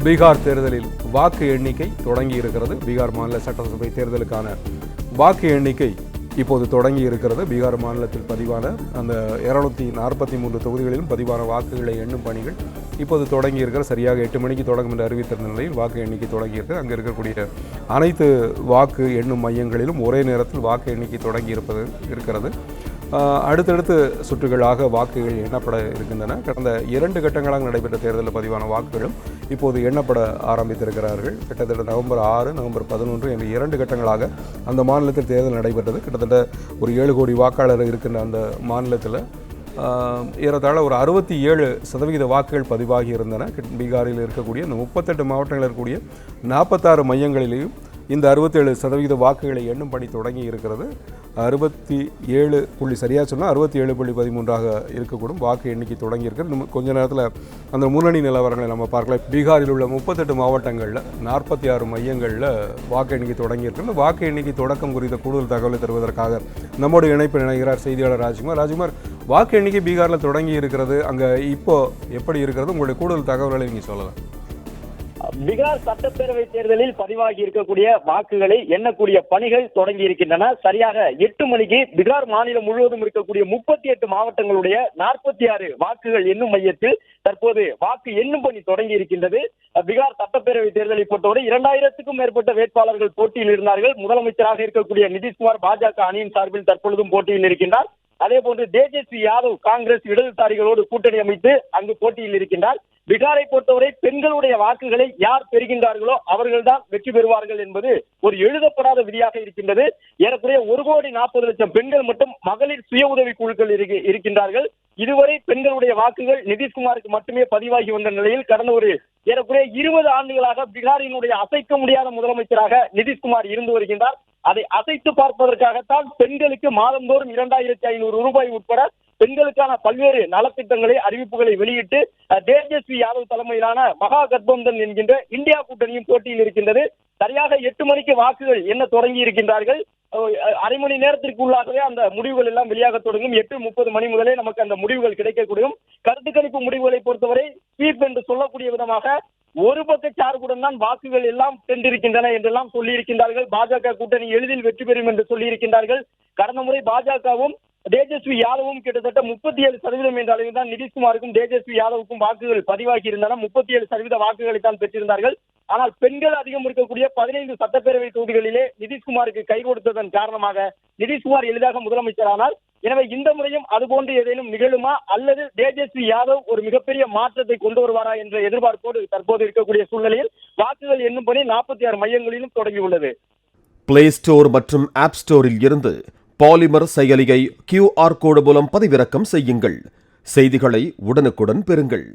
பீகார் தேர்தலில் வாக்கு எண்ணிக்கை தொடங்கி இருக்கிறது. பீகார் மாநில சட்டசபை தேர்தலுக்கான வாக்கு எண்ணிக்கை இப்போது தொடங்கி இருக்கிறது. பீகார் மாநிலத்தில் பதிவான அந்த 243 தொகுதிகளிலும் பதிவான வாக்குகளை எண்ணும் பணிகள் இப்போது தொடங்கி இருக்கிற சரியாக 8 மணிக்கு தொடங்கும் என்று அறிவித்திருந்த நிலையில் வாக்கு எண்ணிக்கை தொடங்கி இருக்கிறது. அங்கே இருக்கக்கூடிய அனைத்து வாக்கு எண்ணும் மையங்களிலும் ஒரே நேரத்தில் வாக்கு எண்ணிக்கை தொடங்கி இருக்கிறது. அடுத்தடுத்து சுற்றுகளாக வாக்குகள் எண்ணப்பட இருக்கின்றன. கடந்த 2 கட்டங்களாக நடைபெற்ற தேர்தலில் பதிவான வாக்குகளும் இப்போது எண்ணப்பட ஆரம்பித்திருக்கிறார்கள். கிட்டத்தட்ட நவம்பர் 6, நவம்பர் 11 என்ற 2 கட்டங்களாக அந்த மாநிலத்தில் தேர்தல் நடைபெற்றது. கிட்டத்தட்ட ஒரு 7 கோடி வாக்காளர் இருக்கின்ற அந்த மாநிலத்தில் ஏறத்தாழ ஒரு 67% வாக்குகள் பதிவாகி இருந்தன. பீகாரில் இருக்கக்கூடிய இந்த 38 மாவட்டங்களில் இருக்கக்கூடிய 46 மையங்களிலேயும் இந்த 67% வாக்குகளை எண்ணும் பணி தொடங்கி இருக்கிறது. 67 சரியாக சொன்னால் 67.13 இருக்கக்கூடும் வாக்கு எண்ணிக்கை தொடங்கி இருக்கிறது. கொஞ்ச நேரத்தில் அந்த முன்னணி நிலவரங்களை நம்ம பார்க்கலாம். பீகாரில் உள்ள 38 மாவட்டங்களில் 46 மையங்களில் வாக்கு எண்ணிக்கை தொடங்கி இருக்கிறது. வாக்கு எண்ணிக்கை தொடக்கம் குறித்த கூடுதல் தகவலை தருவதற்காக நம்மோடு இணைப்பு இணைகிறார் செய்தியாளர் ராஜ்குமார். வாக்கு எண்ணிக்கை பீகாரில் தொடங்கி இருக்கிறது. அங்கே இப்போ எப்படி இருக்கிறது? உங்களுடைய கூடுதல் தகவல்களை நீங்கள் சொல்லலாம். பீகார் சட்டப்பேரவை தேர்தலில் பதிவாகி இருக்கக்கூடிய வாக்குகளை எண்ணக்கூடிய பணிகள் தொடங்கி இருக்கின்றன. சரியாக 8 மணிக்கு பீகார் மாநிலம் முழுவதும் இருக்கக்கூடிய 38 மாவட்டங்களுடைய 46 வாக்குகள் எண்ணும் மையத்தில் தற்போது வாக்கு எண்ணும் பணி தொடங்கி இருக்கின்றது. பீகார் சட்டப்பேரவை தேர்தலை பொறுத்தவரை 2000க்கும் மேற்பட்ட வேட்பாளர்கள் போட்டியில் இருந்தார்கள். முதலமைச்சராக இருக்கக்கூடிய நிதிஷ்குமார் பாஜக அணியின் சார்பில் தற்பொழுதும் போட்டியில் இருக்கின்றார். அதே போன்று தேஜஸ்வி யாதவ் காங்கிரஸ் இடதுசாரிகளோடு கூட்டணி அமைத்து அங்கு போட்டியில் இருக்கின்றார். பீகாரை பொறுத்தவரை பெண்களுடைய வாக்குகளை யார் பெறுகின்றார்களோ அவர்கள்தான் வெற்றி பெறுவார்கள் என்பது ஒரு எழுதப்படாத விதியாக இருக்கின்றது. ஏறக்குறைய 1,40,00,000 பெண்கள் மட்டும் மகளிர் சுய உதவி குழுக்கள் இருக்கின்றார்கள். இதுவரை பெண்களுடைய வாக்குகள் நிதிஷ்குமாருக்கு மட்டுமே பதிவாகி வந்த நிலையில் கடந்த ஒரு ஏறக்குறைய 20 ஆண்டுகளாக பீகாரினுடைய அசைக்க முடியாத முதலமைச்சராக நிதிஷ்குமார் இருந்து வருகின்றார். அதை அசைத்து பார்ப்பதற்காகத்தான் பெண்களுக்கு மாதந்தோறும் 2,500 ரூபாய் உட்பட பெண்களுக்கான பல்வேறு நலத்திட்டங்களை அறிவிப்புகளை வெளியிட்டு தேஜஸ்வி யாதவ் தலைமையிலான மகா கத்பந்தன் என்கின்ற இந்தியா கூட்டணியும் போட்டியில் இருக்கின்றது. சரியாக 8 மணிக்கு வாக்குகள் என்ன தொடங்கி இருக்கின்றார்கள். அரை மணி நேரத்திற்கு உள்ளாகவே அந்த முடிவுகள் எல்லாம் வெளியாக தொடங்கும். 8:30 மணி முதலே நமக்கு அந்த முடிவுகள் கிடைக்கக்கூடும். கருத்து கணிப்பு முடிவுகளை பொறுத்தவரை ஸ்வீப் என்று சொல்லக்கூடிய விதமாக ஒரு பக்க சார்புடன் தான் வாக்குகள் எல்லாம் சென்றிருக்கின்றன என்றெல்லாம் சொல்லியிருக்கின்றார்கள். பாஜக கூட்டணி எளிதில் வெற்றி பெறும் என்று சொல்லியிருக்கின்றார்கள். கடந்த முறை பாஜகவும் தேஜஸ்வி யாதவும் கிட்டத்தட்ட 37% என்ற அளவில் தான் நிதிஷ்குமாருக்கும் தேஜஸ்வி யாதவுக்கும் வாக்குகள் பதிவாகி இருந்தன. 37% வாக்குகளை தான் பெற்றிருந்தார்கள். ஆனால் பெண்கள் அதிகம் இருக்கக்கூடிய 15 சட்டப்பேரவை தொகுதிகளிலே நிதிஷ்குமாருக்கு கை கொடுத்ததன் காரணமாக நிதிஷ்குமார் எளிதாக முதலமைச்சரானார். எனவே இந்த முறையும் அதுபோன்று ஏதேனும் நிகழுமா அல்லது தேஜஸ்வி யாதவ் ஒரு மிகப்பெரிய மாற்றத்தை கொண்டு வருவாரா என்ற எதிர்பார்ப்போடு தற்போது இருக்கக்கூடிய சூழ்நிலையில் வாக்குகள் எண்ணும் பணி 46 மையங்களிலும் தொடங்கியுள்ளது. பிளே ஸ்டோர் மற்றும் ஆப் ஸ்டோரில் இருந்து பாலிமர் செயலியை QR கோடு மூலம் பதிவிறக்கம் செய்யுங்கள். செய்திகளை உடனுக்குடன் பெறுங்கள்.